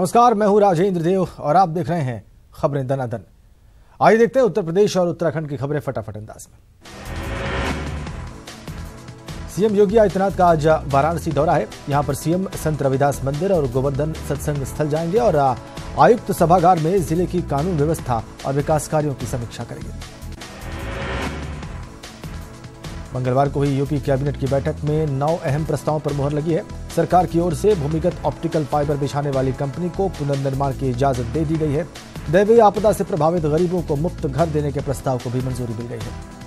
नमस्कार, मैं हूं राजेंद्र देव और आप देख रहे हैं खबरें दनादन। आइए देखते हैं उत्तर प्रदेश और उत्तराखंड की खबरें फटाफट अंदाज में। सीएम योगी आदित्यनाथ का आज वाराणसी दौरा है। यहां पर सीएम संत रविदास मंदिर और गोवर्धन सत्संग स्थल जाएंगे और आयुक्त सभागार में जिले की कानून व्यवस्था और विकास कार्यों की समीक्षा करेंगे। मंगलवार को हुई यूपी कैबिनेट की बैठक में 9 अहम प्रस्तावों पर मुहर लगी है। सरकार की ओर से भूमिगत ऑप्टिकल फाइबर बिछाने वाली कंपनी को पुनर्निर्माण की इजाजत दे दी गई है। दैवीय आपदा से प्रभावित गरीबों को मुफ्त घर देने के प्रस्ताव को भी मंजूरी मिल गई है।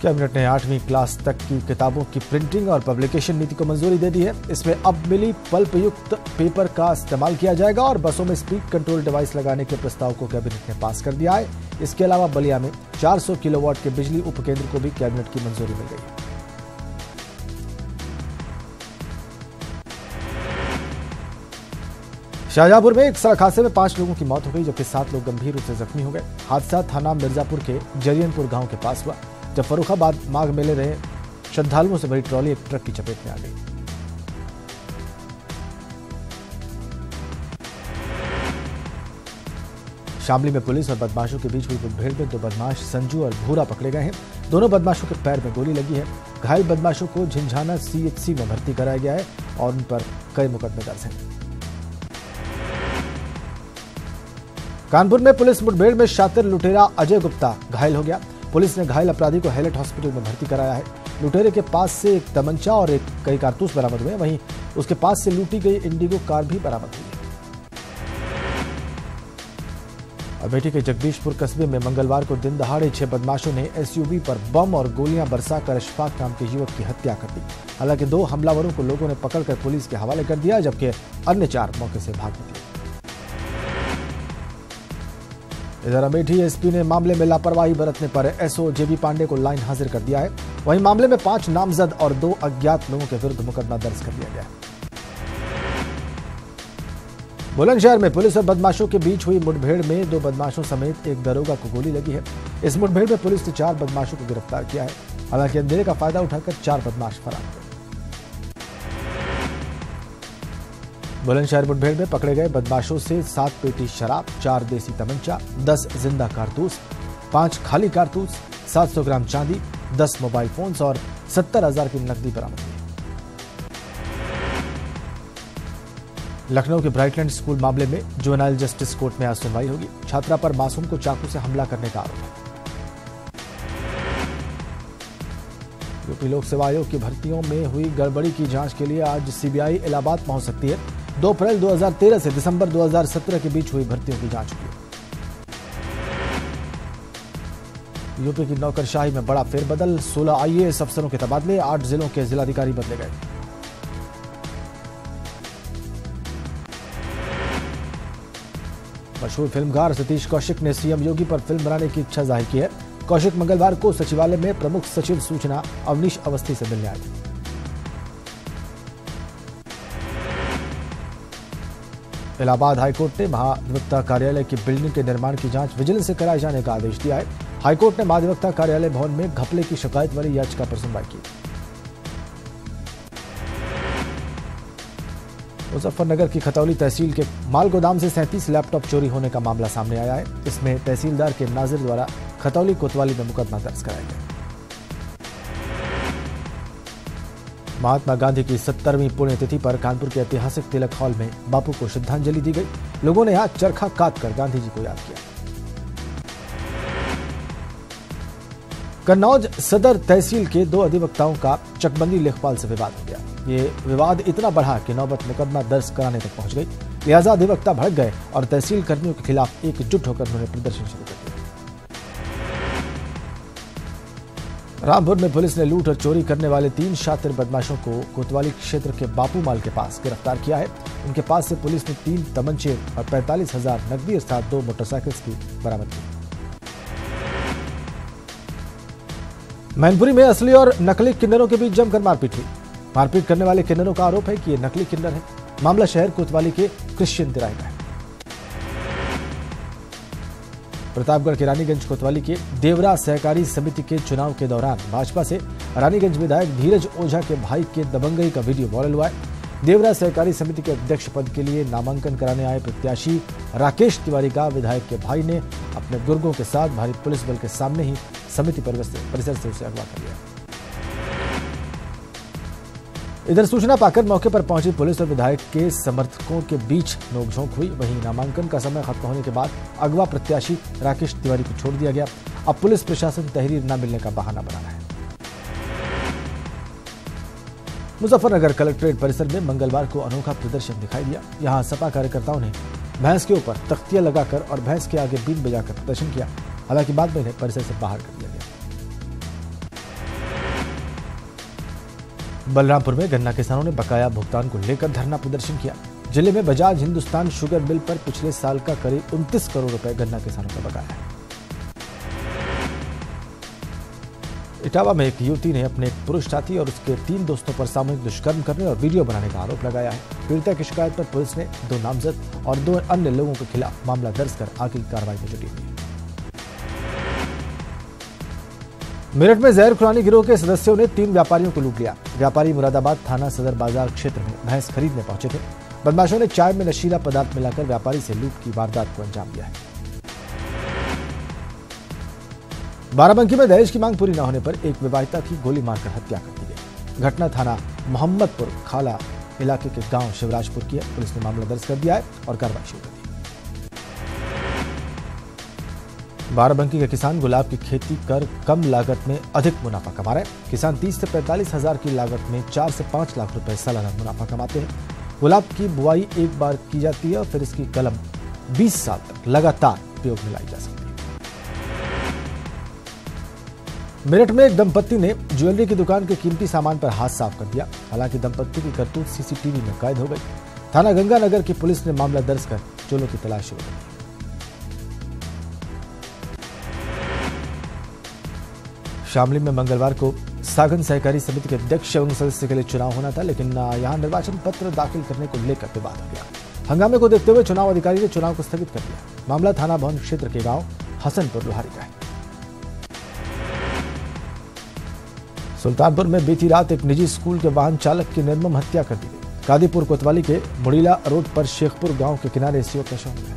कैबिनेट ने 8वीं क्लास तक की किताबों की प्रिंटिंग और पब्लिकेशन नीति को मंजूरी दे दी है। इसमें अब मिली पल्प युक्त पेपर का इस्तेमाल किया जाएगा और बसों में स्पीड कंट्रोल डिवाइस लगाने के प्रस्ताव को कैबिनेट ने पास कर दिया है। इसके अलावा बलिया में 400 किलोवाट के बिजली उपकेंद्र को भी कैबिनेट की मंजूरी मिल गई है। शाहजहांपुर में एक सड़क हादसे में 5 लोगों की मौत हो गई, जबकि 7 लोग गंभीर रूप से जख्मी हो गए। हादसा थाना मिर्जापुर के जरियनपुर गांव के पास हुआ, जब फर्रुखाबाद माघ मेले रहे श्रद्धालुओं से भरी ट्रॉली एक ट्रक की चपेट में आ गई। शामली में पुलिस और बदमाशों के बीच हुई मुठभेड़ में 2 बदमाश संजू और भूरा पकड़े गए हैं। दोनों बदमाशों के पैर में गोली लगी है। घायल बदमाशों को झिंझाना सीएचसी में भर्ती कराया गया है और उन पर कई मुकदमे दर्ज हैं। कानपुर में पुलिस मुठभेड़ में शातिर लुटेरा अजय गुप्ता घायल हो गया। पुलिस ने घायल अपराधी को हैलेट हॉस्पिटल में भर्ती कराया है। लुटेरे के पास से एक तमंचा और कई कारतूस बरामद हुए। वहीं उसके पास से लूटी गई इंडिगो कार भी बरामद हुई है। अमेठी के जगदीशपुर कस्बे में मंगलवार को दिन दहाड़े 6 बदमाशों ने एसयूवी पर बम और गोलियां बरसाकर अशफाक नाम के युवक की हत्या कर दी। हालांकि 2 हमलावरों को लोगों ने पकड़कर पुलिस के हवाले कर दिया, जबकि अन्य 4 मौके से भाग निकले। इधर अमेठी एसपी ने मामले में लापरवाही बरतने पर एसओ जेबी पांडे को लाइन हाजिर कर दिया है। वहीं मामले में 5 नामजद और 2 अज्ञात लोगों के विरुद्ध मुकदमा दर्ज कर दिया गया है। बुलंदशहर में पुलिस और बदमाशों के बीच हुई मुठभेड़ में 2 बदमाशों समेत एक दरोगा को गोली लगी है। इस मुठभेड़ में पुलिस ने 4 बदमाशों को गिरफ्तार किया है। हालांकि अंधेरे का फायदा उठाकर 4 बदमाश फरार हो गए। बुलंदशहर मुठभेड़ में पकड़े गए बदमाशों से 7 पेटी शराब, 4 देसी तमंचा, 10 जिंदा कारतूस, 5 खाली कारतूस, 700 ग्राम चांदी, 10 मोबाइल फोन्स और 70,000 की नकदी बरामद हुई। लखनऊ के ब्राइटलैंड स्कूल मामले में जुवेनाइल जस्टिस कोर्ट में आज सुनवाई होगी। छात्रा पर मासूम को चाकू से हमला करने का आरोप है। यूपी लोक सेवा आयोग की भर्तियों में हुई गड़बड़ी की जांच के लिए आज सीबीआई इलाहाबाद पहुंच सकती है। 2 अप्रैल 2013 से दिसंबर 2017 के बीच हुई भर्तियों की जांच हुई। यूपी की नौकरशाही में बड़ा फेरबदल, 16 आईएएस अफसरों के तबादले, 8 जिलों के जिलाधिकारी बदले गए। मशहूर फिल्मकार सतीश कौशिक ने सीएम योगी पर फिल्म बनाने की इच्छा जाहिर की है। कौशिक मंगलवार को सचिवालय में प्रमुख सचिव सूचना अवनीश अवस्थी से मिलने आए थे। इलाहाबाद हाईकोर्ट ने महाधिवक्ता कार्यालय की बिल्डिंग के निर्माण की जांच विजिलेंस से कराए जाने का आदेश दिया है। हाईकोर्ट ने महाधिवक्ता कार्यालय भवन में घपले की शिकायत वाली याचिका पर सुनवाई की। मुजफ्फरनगर की खतौली तहसील के माल गोदाम से 37 लैपटॉप चोरी होने का मामला सामने आया है। इसमें तहसीलदार के नाजिर द्वारा खतौली कोतवाली में मुकदमा दर्ज कराया गया। महात्मा गांधी की 70वीं पुण्यतिथि पर कानपुर के ऐतिहासिक तिलक हॉल में बापू को श्रद्धांजलि दी गई। लोगों ने यहां चरखा काटकर गांधी जी को याद किया। कन्नौज सदर तहसील के 2 अधिवक्ताओं का चकबंदी लेखपाल से विवाद हो गया। ये विवाद इतना बढ़ा कि नौबत मुकदमा दर्ज कराने तक पहुंच गई। लिहाजा अधिवक्ता भड़क गए और तहसील कर्मियों के खिलाफ एकजुट होकर उन्होंने प्रदर्शन शुरू कर दिया। रामपुर में पुलिस ने लूट और चोरी करने वाले 3 शातिर बदमाशों को कोतवाली क्षेत्र के बापू माल के पास गिरफ्तार किया है। उनके पास से पुलिस ने 3 तमंचे और 45,000 नकदी के साथ 2 मोटरसाइकिल्स की बरामद की। मैनपुरी में असली और नकली किन्नरों के बीच जमकर मारपीट हुई। मारपीट करने वाले किन्नरों का आरोप है कि ये नकली किन्नर है। मामला शहर कोतवाली के क्रिश्चियन तिराहे का है। प्रतापगढ़ के रानीगंज कोतवाली के देवरा सहकारी समिति के चुनाव के दौरान भाजपा से रानीगंज विधायक धीरज ओझा के भाई के दबंगई का वीडियो वायरल हुआ है। देवरा सहकारी समिति के अध्यक्ष पद के लिए नामांकन कराने आए प्रत्याशी राकेश तिवारी का विधायक के भाई ने अपने बुजुर्गों के साथ भारी पुलिस बल के सामने ही समिति परिसर से उसे अगवा कर लिया। इधर सूचना पाकर मौके पर पहुंची पुलिस और विधायक के समर्थकों के बीच नोकझोंक हुई। वहीं नामांकन का समय खत्म होने के बाद अगवा प्रत्याशी राकेश तिवारी को छोड़ दिया गया। अब पुलिस प्रशासन तहरीर न मिलने का बहाना बना रहा है। मुजफ्फरनगर कलेक्ट्रेट परिसर में मंगलवार को अनोखा प्रदर्शन दिखाई दिया। यहां सपा कार्यकर्ताओं ने भैंस के ऊपर तख्तियां लगाकर और भैंस के आगे बीन बजाकर प्रदर्शन किया। हालांकि बाद में इन्हें परिसर से बाहर कर दिया गया। बलरामपुर में गन्ना किसानों ने बकाया भुगतान को लेकर धरना प्रदर्शन किया। जिले में बजाज हिंदुस्तान शुगर मिल पर पिछले साल का करीब 29 करोड़ रुपए गन्ना किसानों का बकाया है। इटावा में एक युवती ने अपने पुरुष साथी और उसके 3 दोस्तों पर सामूहिक दुष्कर्म करने और वीडियो बनाने का आरोप लगाया है। पीड़िता की शिकायत पर पुलिस ने 2 नामजद और 2 अन्य लोगों के खिलाफ मामला दर्ज कर आगे की कार्रवाई में जुटी हुई है। मेरठ में जहर खुरानी गिरोह के सदस्यों ने 3 व्यापारियों को लूट लिया। व्यापारी मुरादाबाद थाना सदर बाजार क्षेत्र में भैंस खरीदने पहुंचे थे। बदमाशों ने चाय में नशीला पदार्थ मिलाकर व्यापारी से लूट की वारदात को अंजाम दिया है। बाराबंकी में दहेज की मांग पूरी न होने पर एक विवाहिता की गोली मारकर हत्या कर दी गई। घटना थाना मोहम्मदपुर खाला इलाके के गांव शिवराजपुर की है। पुलिस ने मामला दर्ज कर दिया है और कार्रवाई शुरू कर दी। बाराबंकी के किसान गुलाब की खेती कर कम लागत में अधिक मुनाफा कमा रहे हैं। किसान 30 से 45 हजार की लागत में 4 से 5 लाख रुपए सालाना मुनाफा कमाते हैं। गुलाब की बुआई एक बार की जाती है और फिर इसकी कलम 20 साल तक लगातार उपयोग में लाई जा सकती है। मेरठ में एक दंपत्ति ने ज्वेलरी की दुकान के कीमती सामान पर हाथ साफ कर दिया। हालांकि दंपत्ति की करतूत सीसीटीवी में कैद हो गई। थाना गंगानगर की पुलिस ने मामला दर्ज कर चोरों की तलाश शुरू कर दी। शामली में मंगलवार को सागन सहकारी समिति के अध्यक्ष एवं सदस्य के लिए चुनाव होना था, लेकिन यहां निर्वाचन पत्र दाखिल करने को लेकर विवाद हो गया। हंगामे को देखते हुए चुनाव अधिकारी ने चुनाव को स्थगित कर दिया। मामला थाना भवन क्षेत्र के गांव हसनपुर लोहारी का है। सुल्तानपुर में बीती रात एक निजी स्कूल के वाहन चालक की निर्मम हत्या कर दी गई। कादीपुर कोतवाली के मुड़ीला रोड पर शेखपुर गांव के किनारे इस युवक का शव मिला।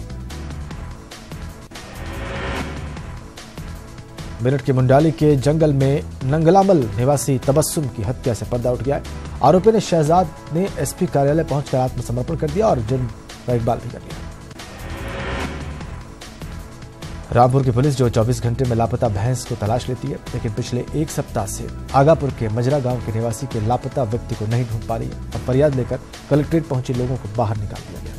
मेरठ के मुंडाली के जंगल में नंगलामल निवासी तबस्सुम की हत्या से पर्दा उठ गया है। आरोपी ने शहजाद ने एसपी कार्यालय पहुंचकर आत्मसमर्पण कर दिया और जन का इकबाल भी कर लिया। रामपुर की पुलिस जो 24 घंटे में लापता भैंस को तलाश लेती है, लेकिन पिछले 1 सप्ताह से आगापुर के मजरा गांव के निवासी के लापता व्यक्ति को नहीं ढूंढ पा रही है। अब फरियाद लेकर कलेक्ट्रेट पहुंचे लोगों को बाहर निकाल दिया गया।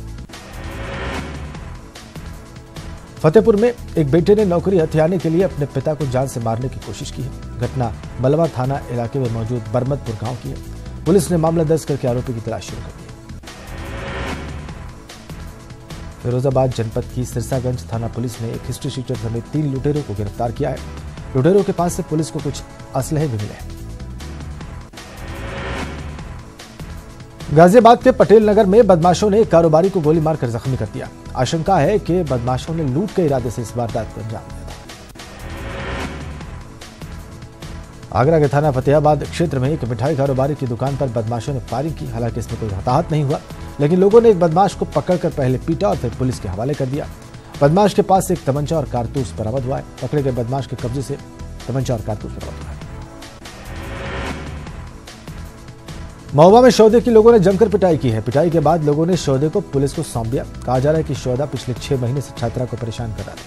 फतेहपुर में एक बेटे ने नौकरी हथियाने के लिए अपने पिता को जान से मारने की कोशिश की है। घटना बलवा थाना इलाके में मौजूद बरमतपुर गांव की है। पुलिस ने मामला दर्ज करके आरोपी की तलाश शुरू कर दी। फिरोजाबाद जनपद की सिरसागंज थाना पुलिस ने एक हिस्ट्री शीटर समेत 3 लुटेरों को गिरफ्तार किया है। लुटेरों के पास से पुलिस को कुछ असलहे भी मिले हैं। गाजियाबाद के पटेल नगर में बदमाशों ने एक कारोबारी को गोली मारकर जख्मी कर दिया। आशंका है कि बदमाशों ने लूट के इरादे से इस वारदात को अंजाम दिया था। आगरा के थाना फतेहाबाद क्षेत्र में एक मिठाई कारोबारी की दुकान पर बदमाशों ने फायरिंग की। हालांकि इसमें कोई हताहत नहीं हुआ, लेकिन लोगों ने एक बदमाश को पकड़कर पहले पीटा और फिर पुलिस के हवाले कर दिया। बदमाश के पास से एक तमंचा और कारतूस बरामद हुआ है। पकड़े गए बदमाश के कब्जे से तमंचा और कारतूस बरामद हुआ है। महुआ में शौदे की लोगों ने जमकर पिटाई की है। पिटाई के बाद लोगों ने शौदे को पुलिस को सौंप दिया। कहा जा रहा है कि शौदा पिछले 6 महीने से छात्रा को परेशान कर रहा था।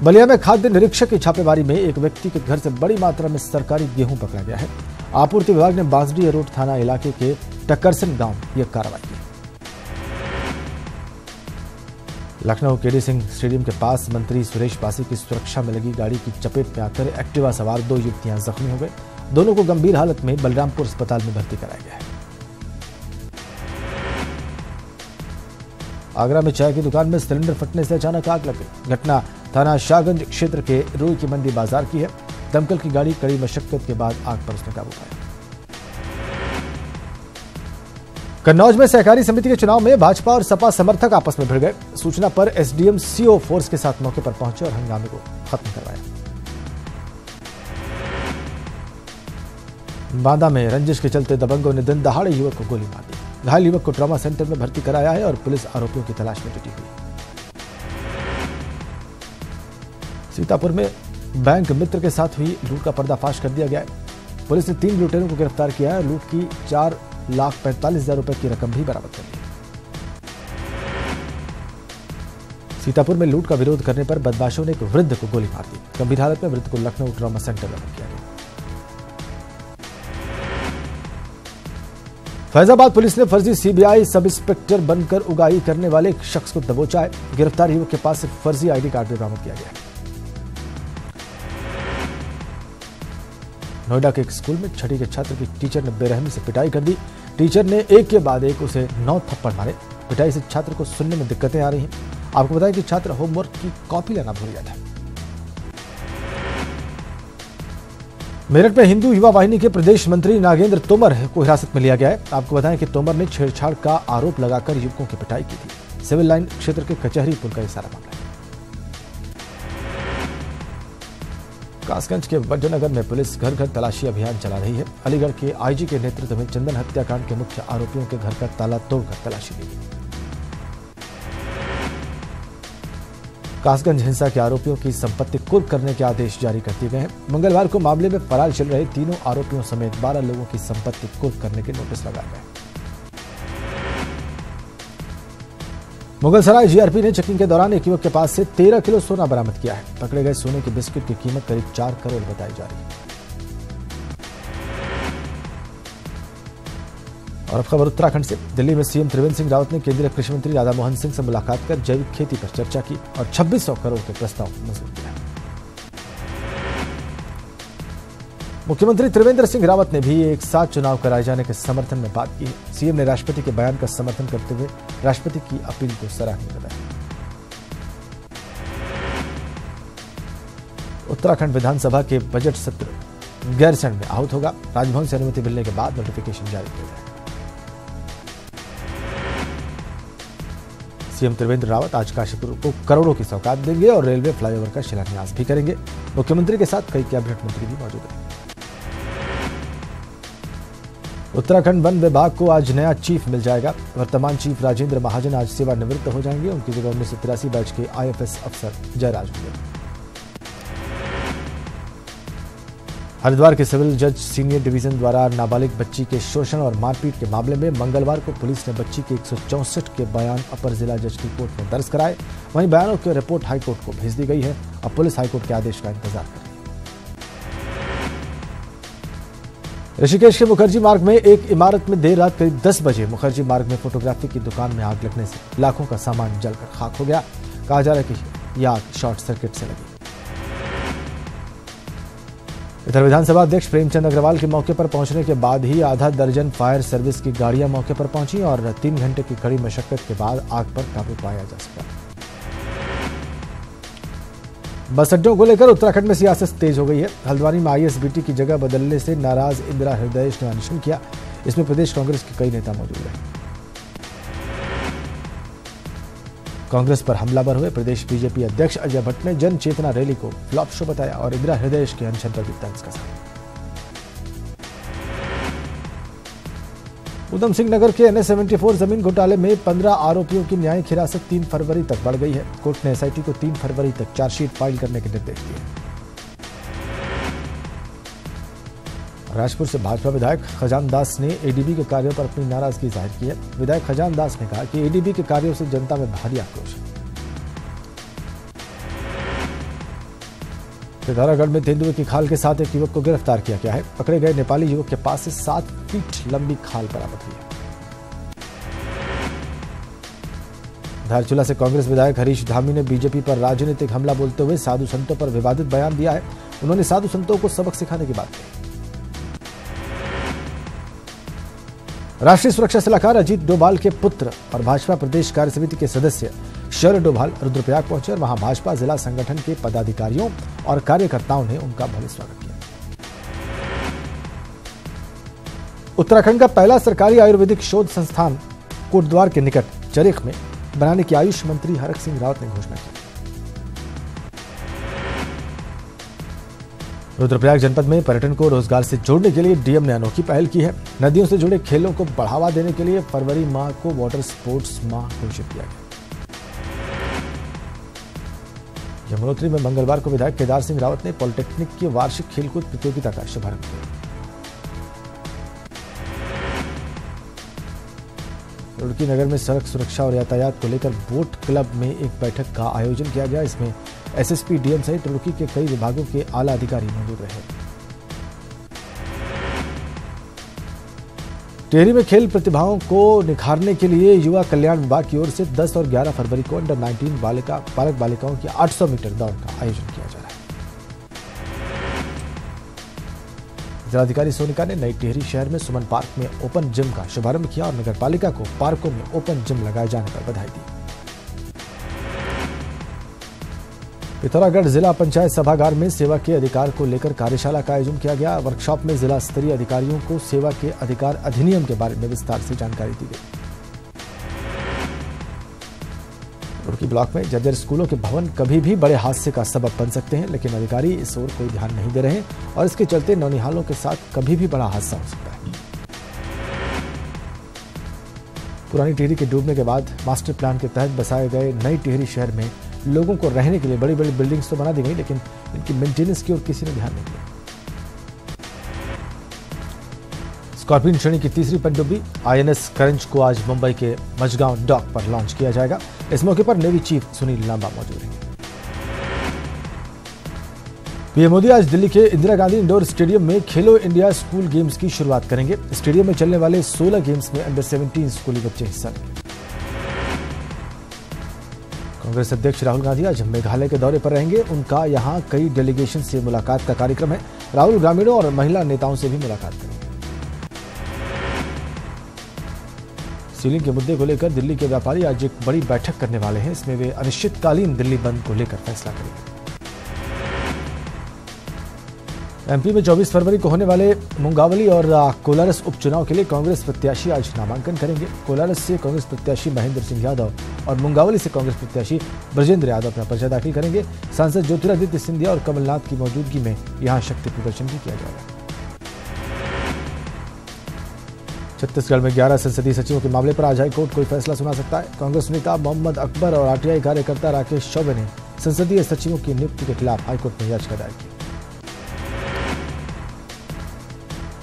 बलिया में खाद्य निरीक्षक की छापेमारी में एक व्यक्ति के घर से बड़ी मात्रा में सरकारी गेहूं पकड़ा गया है। आपूर्ति विभाग ने बांसडी रोड थाना इलाके के टक्करसन गांव में यह कार्रवाई की। लखनऊ केडी सिंह स्टेडियम के पास मंत्री सुरेश पासी की सुरक्षा में लगी गाड़ी की चपेट में आकर एक्टिवा सवार 2 युवतियां जख्मी हो गए। दोनों को गंभीर हालत में बलरामपुर अस्पताल में भर्ती कराया गया है। आगरा में चाय की दुकान में सिलेंडर फटने से अचानक आग लग गई। घटना थाना शाहगंज क्षेत्र के रूई की मंडी बाजार की है। दमकल की गाड़ी कड़ी मशक्कत के बाद आग पर उसने काबू पाया। कन्नौज में सहकारी समिति के चुनाव में भाजपा और सपा समर्थक आपस में भिड़ गए। सूचना पर एसडीएम सीओ फोर्स के साथ मौके पर पहुंचे और हंगामे को खत्म करवाया। बांदा में रंजिश के चलते दबंगों ने दिन दहाड़े युवक को गोली मार दी। घायल युवक को ट्रॉमा सेंटर में भर्ती कराया है और पुलिस आरोपियों की तलाश में जुटी हुई है। सीतापुर में बैंक मित्र के साथ हुई लूट का पर्दाफाश कर दिया गया है। पुलिस ने 3 लुटेरों को गिरफ्तार किया है। लूट की 4,45,000 रुपए की रकम भी बरामद कर ली। सीतापुर में लूट का विरोध करने पर बदमाशों ने एक वृद्ध को गोली मार दी। गंभीर हालत में वृद्ध को लखनऊ ट्रॉमा सेंटर में किया गया। फैजाबाद पुलिस ने फर्जी सीबीआई सब इंस्पेक्टर बनकर उगाही करने वाले एक शख्स को दबोचा है। गिरफ्तार युवक के पास से फर्जी आईडी कार्ड भी बरामद किया गया है। नोएडा के एक स्कूल में छठी के छात्र की टीचर ने बेरहमी से पिटाई कर दी। टीचर ने एक के बाद एक उसे 9 थप्पड़ मारे। पिटाई से छात्र को सुनने में दिक्कतें आ रही हैं। आपको बताएं कि छात्र होमवर्क की कॉपी लाना भूल गया था। मेरठ में हिंदू युवा वाहिनी के प्रदेश मंत्री नागेंद्र तोमर को हिरासत में लिया गया है। आपको बताएं कि तोमर ने छेड़छाड़ का आरोप लगाकर युवकों की पिटाई की थी। सिविल लाइन क्षेत्र के कचहरी पुल का यह सारा मामला है। कासगंज के वज्रनगर में पुलिस घर घर तलाशी अभियान चला रही है। अलीगढ़ के आईजी के नेतृत्व में चंदन हत्याकांड के मुख्य आरोपियों के घर का ताला तोड़कर तलाशी ली गई। कासगंज हिंसा के आरोपियों की संपत्ति कुर्क करने के आदेश जारी कर दिए गए हैं। मंगलवार को मामले में फरार चल रहे तीनों आरोपियों समेत 12 लोगों की संपत्ति कुर्क करने के नोटिस लगाए गए। मुगलसराय जीआरपी ने चेकिंग के दौरान एक युवक के पास से 13 किलो सोना बरामद किया है। पकड़े गए सोने के बिस्किट की कीमत करीब 4 करोड़ बताई जा रही है। और अब खबर उत्तराखंड से। दिल्ली में सीएम त्रिवेंद्र सिंह रावत ने केंद्रीय कृषि मंत्री राधा मोहन सिंह से मुलाकात कर जैविक खेती पर चर्चा की और 2600 करोड़ के प्रस्ताव को मंजूर किया। मुख्यमंत्री त्रिवेंद्र सिंह रावत ने भी एक साथ चुनाव कराए जाने के समर्थन में बात की है। सीएम ने राष्ट्रपति के बयान का समर्थन करते हुए राष्ट्रपति की अपील को सराहनीय बताया। उत्तराखंड विधानसभा के बजट सत्र गैरसैंण में आहूत होगा। राजभवन से अनुमति मिलने के बाद नोटिफिकेशन जारी किया जाएगा। सीएम त्रिवेंद्र रावत आज काशीपुर को करोड़ों की सौगात देंगे और रेलवे फ्लाईओवर का शिलान्यास भी करेंगे। मुख्यमंत्री के साथ कई कैबिनेट मंत्री भी मौजूद हैं। उत्तराखंड वन विभाग को आज नया चीफ मिल जाएगा। वर्तमान चीफ राजेंद्र महाजन आज सेवानिवृत्त हो जाएंगे। उनकी जगह 1983 बैच के आईएफएस अफसर जयराज होंगे। हरिद्वार के सिविल जज सीनियर डिवीजन द्वारा नाबालिग बच्ची के शोषण और मारपीट के मामले में मंगलवार को पुलिस ने बच्ची के 164 के बयान अपर जिला जज की कोर्ट में दर्ज कराए। वहीं बयानों की रिपोर्ट हाईकोर्ट को भेज दी गई है। अब पुलिस हाईकोर्ट के आदेश का इंतजार कर रही है। ऋषिकेश के मुखर्जी मार्ग में एक इमारत में देर रात करीब 10 बजे मुखर्जी मार्ग में फोटोग्राफी की दुकान में आग लगने से लाखों का सामान जलकर खाक हो गया। कहा जा रहा है कि यह आग शॉर्ट सर्किट से लगी। इधर विधानसभा अध्यक्ष प्रेमचंद अग्रवाल के मौके पर पहुंचने के बाद ही आधा दर्जन फायर सर्विस की गाड़ियां मौके पर पहुंची और 3 घंटे की कड़ी मशक्कत के बाद आग पर काबू पाया जा सका। बस अड्डों को लेकर उत्तराखंड में सियासत तेज हो गई है। हल्द्वानी में आईएसबीटी की जगह बदलने से नाराज इंदिरा हृदयेश ने अनशन किया। इसमें प्रदेश कांग्रेस के कई नेता मौजूद रहे। कांग्रेस पर हमलावर हुए प्रदेश बीजेपी अध्यक्ष अजय भट्ट ने जन चेतना रैली को फ्लॉप शो बताया और इंदिरा हृदयेश के अनशन पर भी तंज कसा। उधम सिंह नगर के NH-74 जमीन घोटाले में 15 आरोपियों की न्यायिक हिरासत 3 फरवरी तक बढ़ गई है। कोर्ट ने एसआईटी को 3 फरवरी तक चार्जशीट फाइल करने के निर्देश दिए। राजपुर से भाजपा विधायक खजान दास ने एडीबी के कार्यों पर अपनी नाराजगी जाहिर की है। विधायक खजान दास ने कहा कि एडीबी के कार्यों से जनता में भारी आक्रोश है। पिथौरागढ़ में तेंदुए की खाल के साथ एक युवक को गिरफ्तार किया गया है। पकड़े गए नेपाली युवक के पास से 7 फीट लंबी खाल बरामद हुई है। धारचूला से कांग्रेस विधायक हरीश धामी ने बीजेपी पर राजनीतिक हमला बोलते हुए साधु संतों पर विवादित बयान दिया है। उन्होंने साधु संतों को सबक सिखाने की बात कही। राष्ट्रीय सुरक्षा सलाहकार अजीत डोभाल के पुत्र और भाजपा प्रदेश कार्य समिति के सदस्य शौर्य डोभाल रुद्रप्रयाग पहुंचे और वहां भाजपा जिला संगठन के पदाधिकारियों और कार्यकर्ताओं ने उनका भव्य स्वागत किया। उत्तराखंड का पहला सरकारी आयुर्वेदिक शोध संस्थान कोटद्वार के निकट चरिख में बनाने की आयुष मंत्री हरक सिंह रावत ने घोषणा की। रुद्रप्रयाग जनपद में पर्यटन को रोजगार से जोड़ने के लिए डीएम ने अनोखी पहल की है। नदियों से जुड़े खेलों को बढ़ावा देने के लिए फरवरी माह को वाटर स्पोर्ट्स माह घोषित किया गया। यमुनोत्री में मंगलवार को विधायक केदार सिंह रावत ने पॉलिटेक्निक की वार्षिक खेलकूद प्रतियोगिता का शुभारंभ किया। रुड़की नगर में सड़क सुरक्षा और यातायात को लेकर बोट क्लब में एक बैठक का आयोजन किया गया। इसमें एसएसपी, डीएम सहित रुड़की के कई विभागों के आला अधिकारी मौजूद रहे। टिहरी में खेल प्रतिभाओं को निखारने के लिए युवा कल्याण विभाग की ओर से 10 और 11 फरवरी को अंडर 19 बालक बालिकाओं की 800 मीटर दौड़ का आयोजन किया जा रहा है। जिलाधिकारी सोनिका ने नई टिहरी शहर में सुमन पार्क में ओपन जिम का शुभारंभ किया और नगर पालिका को पार्कों में ओपन जिम लगाए जाने पर बधाई दी। पिथौरागढ़ जिला पंचायत सभागार में सेवा के अधिकार को लेकर कार्यशाला का आयोजन किया गया। वर्कशॉप में जिला स्तरीय अधिकारियों को सेवा के अधिकार अधिनियम के बारे में विस्तार से जानकारी दी गई। रुड़की ब्लॉक में जर्जर स्कूलों के भवन कभी भी बड़े हादसे का सबब बन सकते हैं, लेकिन अधिकारी इस ओर कोई ध्यान नहीं दे रहे हैं और इसके चलते नौनिहालों के साथ कभी भी बड़ा हादसा हो सकता है। पुरानी टिहरी के डूबने के बाद मास्टर प्लान के तहत बसाए गए नई टिहरी शहर में लोगों को रहने के लिए बड़ी बड़ी बिल्डिंग्स तो बना दी गई, लेकिन इनकी मेंटेनेंस की ओर किसी ने ध्यान नहीं दिया। स्कॉर्पियन श्रेणी की तीसरी पनडुब्बी आईएनएस करंज को आज मुंबई के मझगांव डॉक पर लॉन्च किया जाएगा। इस मौके पर नेवी चीफ सुनील लांबा मौजूद रहेंगे। पीएम मोदी आज दिल्ली के इंदिरा गांधी इंडोर स्टेडियम में खेलो इंडिया स्कूल गेम्स की शुरुआत करेंगे। स्टेडियम में चलने वाले 16 गेम्स में अंडर 17 स्कूली बच्चे हिस्सा लेंगे। कांग्रेस अध्यक्ष राहुल गांधी आज मेघालय के दौरे पर रहेंगे। उनका यहां कई डेलीगेशन से मुलाकात का कार्यक्रम है। राहुल ग्रामीणों और महिला नेताओं से भी मुलाकात करेंगे। सीलिंग के मुद्दे को लेकर दिल्ली के व्यापारी आज एक बड़ी बैठक करने वाले हैं। इसमें वे अनिश्चितकालीन दिल्ली बंद को लेकर फैसला करेंगे। एमपी में 24 फरवरी को होने वाले मुंगावली और कोलारस उपचुनाव के लिए कांग्रेस प्रत्याशी आज नामांकन करेंगे। कोलारस से कांग्रेस प्रत्याशी महेंद्र सिंह यादव और मुंगावली से कांग्रेस प्रत्याशी ब्रजेंद्र यादव अपना पर्चा दाखिल करेंगे। सांसद ज्योतिरादित्य सिंधिया और कमलनाथ की मौजूदगी में यहां शक्ति प्रदर्शन भी किया जाएगा। छत्तीसगढ़ में 11 संसदीय सचिवों के मामले पर आज हाईकोर्ट कोई फैसला सुना सकता है। कांग्रेस नेता मोहम्मद अकबर और आरटीआई कार्यकर्ता राकेश चौबे ने संसदीय सचिवों की नियुक्ति के खिलाफ हाईकोर्ट में याचिका दायर की।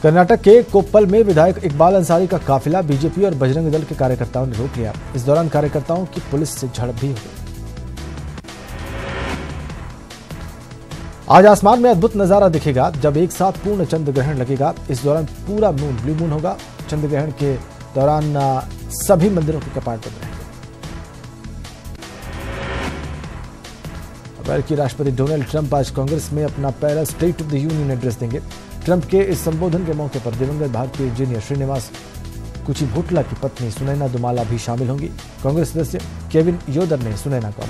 कर्नाटक के कोप्पल में विधायक इकबाल अंसारी का काफिला बीजेपी और बजरंग दल के कार्यकर्ताओं ने रोक लिया। इस दौरान कार्यकर्ताओं की पुलिस से झड़प भी हुई। आज आसमान में अद्भुत नजारा दिखेगा जब एक साथ पूर्ण चंद्र ग्रहण लगेगा। इस दौरान पूरा मून ब्लू मून होगा। चंद्र ग्रहण के दौरान सभी मंदिरों के कपाट बंद रहेंगे। अमेरिकी राष्ट्रपति डोनाल्ड ट्रंप आज कांग्रेस में अपना पहला state of the union address देंगे। ट्रंप के इस संबोधन के मौके पर दिवंगत भारतीय इंजीनियर श्रीनिवास कुचिभोटला की पत्नी सुनैना दुमाला भी शामिल होंगी। कांग्रेस सदस्य केविन योदर ने सुनैना को